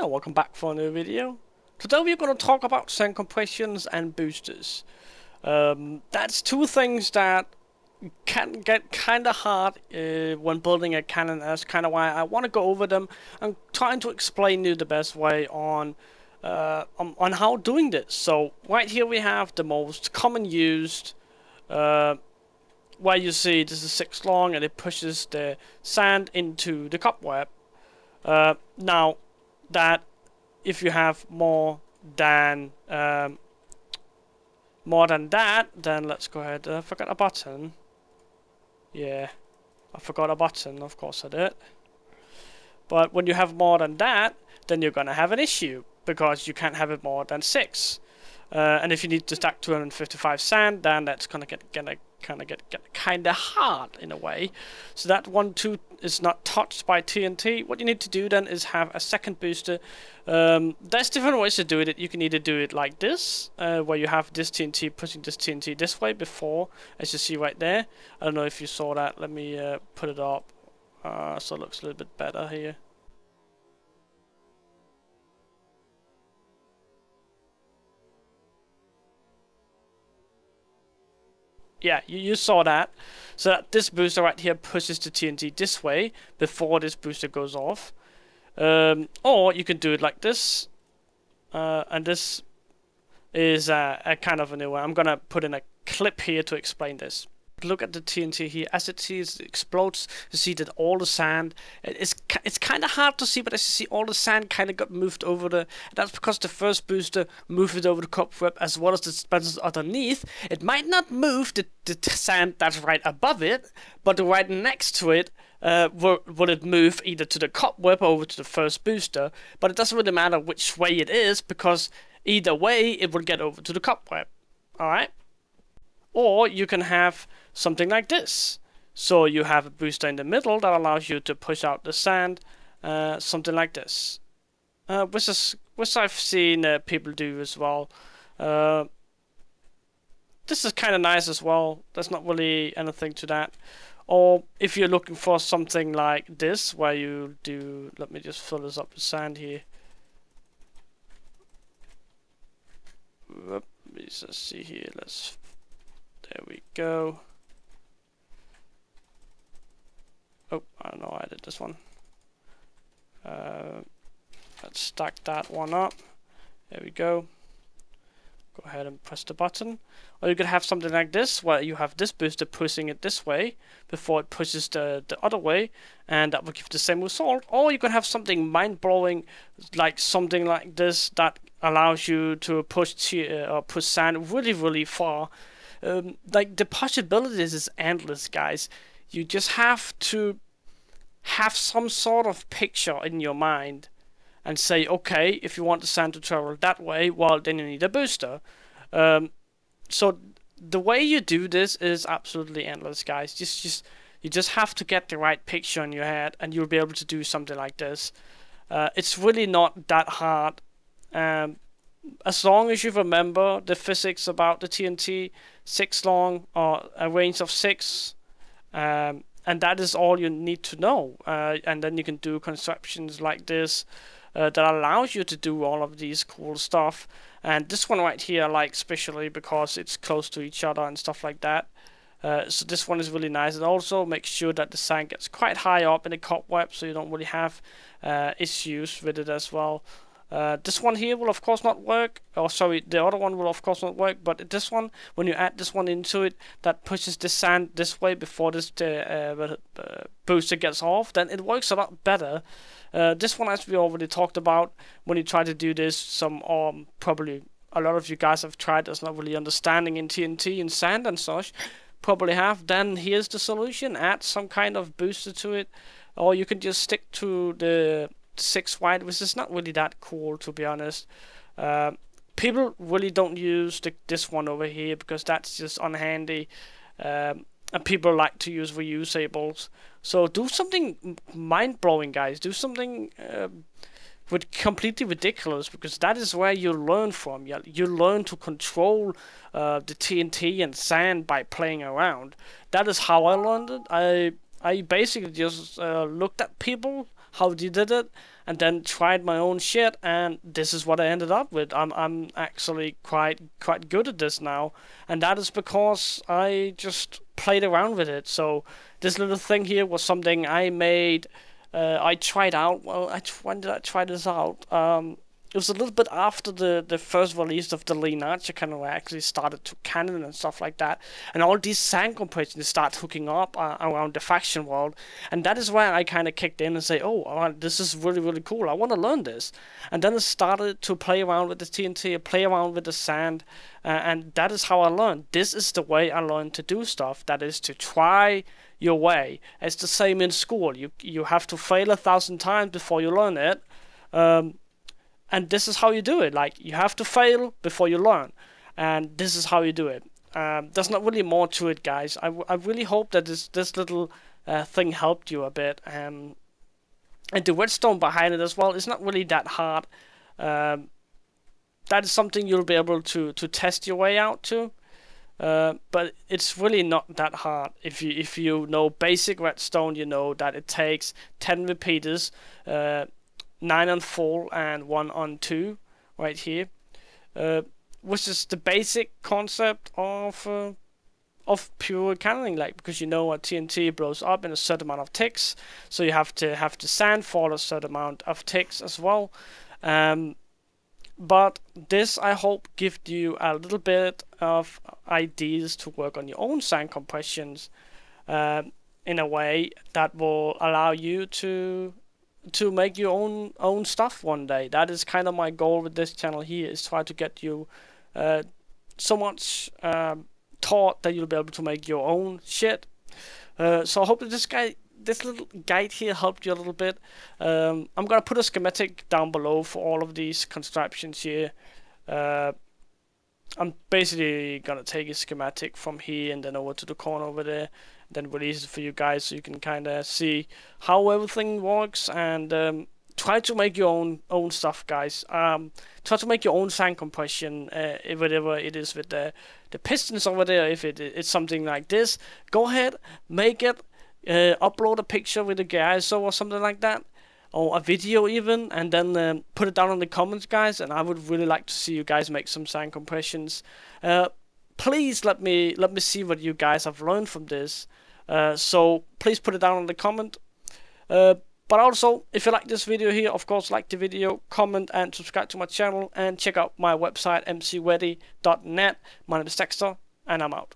here, welcome back for a new video. Today we're going to talk about sound compressions and boosters. That's two things that can get kind of hard when building a Canon. That's kind of why I want to go over them and trying to explain you the best way on how doing this. So right here we have the most common used where you see this is 6 long and it pushes the sand into the cobweb. Now that if you have more than that, then let's go ahead. I forgot a button. Yeah, I forgot a button. Of course I did. But when you have more than that, then you're gonna have an issue because you can't have it more than 6. And if you need to stack 255 sand, then that's gonna get kind of hard in a way. So that 1-2 is not touched by TNT. What you need to do then is have a second booster. There's different ways to do it. You can either do it like this, where you have this TNT pushing this TNT this way before, as you see right there. I don't know if you saw that. Let me put it up so it looks a little bit better here. Yeah, you saw that. So that this booster right here pushes the TNT this way before this booster goes off. Or you can do it like this. And this is a kind of a new one. I'm gonna put in a clip here to explain this. Look at the TNT here. As it explodes, you see that all the sand, it's kind of hard to see, but as you see, all the sand kind of got moved over that's because the first booster moved it over the cobweb as well as the dispensers underneath. It might not move the sand that's right above it, but right next to it will it move either to the cobweb or over to the first booster. But it doesn't really matter which way it is, because either way it will get over to the cobweb. Alright? Or you can have something like this. So you have a booster in the middle that allows you to push out the sand, something like this. Which I've seen people do as well. This is kind of nice as well. There's not really anything to that. Or if you're looking for something like this, where you do, let me just fill this up with sand here. Let me just see here. There we go. Oh, I don't know, I did this one. Let's stack that one up. There we go. Go ahead and press the button. Or you could have something like this, where you have this booster pushing it this way before it pushes the other way, and that will give the same result. Or you can have something mind-blowing, like something like this that allows you to push sand really far. Like, the possibilities is endless, guys. You just have to have some sort of picture in your mind and say, okay, if you want the sand to travel that way, well, then you need a booster. So the way you do this is absolutely endless, guys. You just have to get the right picture in your head, and you'll be able to do something like this. It's really not that hard. As long as you remember the physics about the TNT, 6 long or a range of 6, and that is all you need to know. And then you can do constructions like this that allows you to do all of these cool stuff. And this one right here I like especially because it's close to each other and stuff like that. So this one is really nice, and also make sure that the sand gets quite high up in the cobweb, so you don't really have issues with it as well. This one here will of course not work, or sorry, the other one will of course not work, but this one, when you add this one into it, that pushes the sand this way before this booster gets off, then it works a lot better. This one, as we already talked about, when you try to do this, probably a lot of you guys have tried, there's not really understanding in TNT and sand and such, probably have, then here's the solution: add some kind of booster to it, or you can just stick to the 6 wide, which is not really that cool, to be honest. People really don't use this one over here because that's just unhandy, and people like to use reusables. So do something mind-blowing, guys. Do something completely ridiculous, because that is where you learn from. You learn to control the TNT and sand by playing around. That is how I learned it. I basically just looked at people, how they did it, and then tried my own shit, and this is what I ended up with. I'm actually quite good at this now, and that is because I just played around with it. So this little thing here was something I made. I tried out. Well, when did I try this out? It was a little bit after the first release of the Lean Archer cannon, where I actually started to cannon and stuff like that. And all these sound compressions start hooking up around the faction world. And that is where I kind of kicked in and say, oh, this is really, really cool. I want to learn this. And then I started to play around with the TNT, play around with the sand. And that is how I learned. This is the way I learned to do stuff. That is to try your way. It's the same in school. You have to fail 1,000 times before you learn it. And this is how you do it. Like, you have to fail before you learn. And this is how you do it. There's not really more to it, guys. I really hope that this little thing helped you a bit. And the redstone behind it as well is not really that hard. That is something you'll be able to test your way out to. But it's really not that hard. If you know basic redstone, you know that it takes 10 repeaters, 9 on 4 and 1 on 2 right here, which is the basic concept of pure cannoning, like, because you know what TNT blows up in a certain amount of ticks, so you have to have the sand fall a certain amount of ticks as well. But this, I hope, gives you a little bit of ideas to work on your own sand compressions in a way that will allow you to make your own stuff one day. That is kind of my goal with this channel here, is try to get you so much taught that you'll be able to make your own shit. So I hope that this little guide here helped you a little bit. I'm gonna put a schematic down below for all of these constructions here. I'm basically gonna take a schematic from here and then over to the corner over there, then release it for you guys so you can kind of see how everything works, and try to make your own stuff, guys. Try to make your own sand compression, whatever it is with the pistons over there. If it's something like this, go ahead, make it, upload a picture with a ISO or something like that, or a video even, and then put it down in the comments, guys. And I would really like to see you guys make some sand compressions. Please let me see what you guys have learned from this. So please put it down in the comment. But also, if you like this video here, of course, like the video, comment, and subscribe to my channel, and check out my website, mcready.net. My name is Dexter, and I'm out.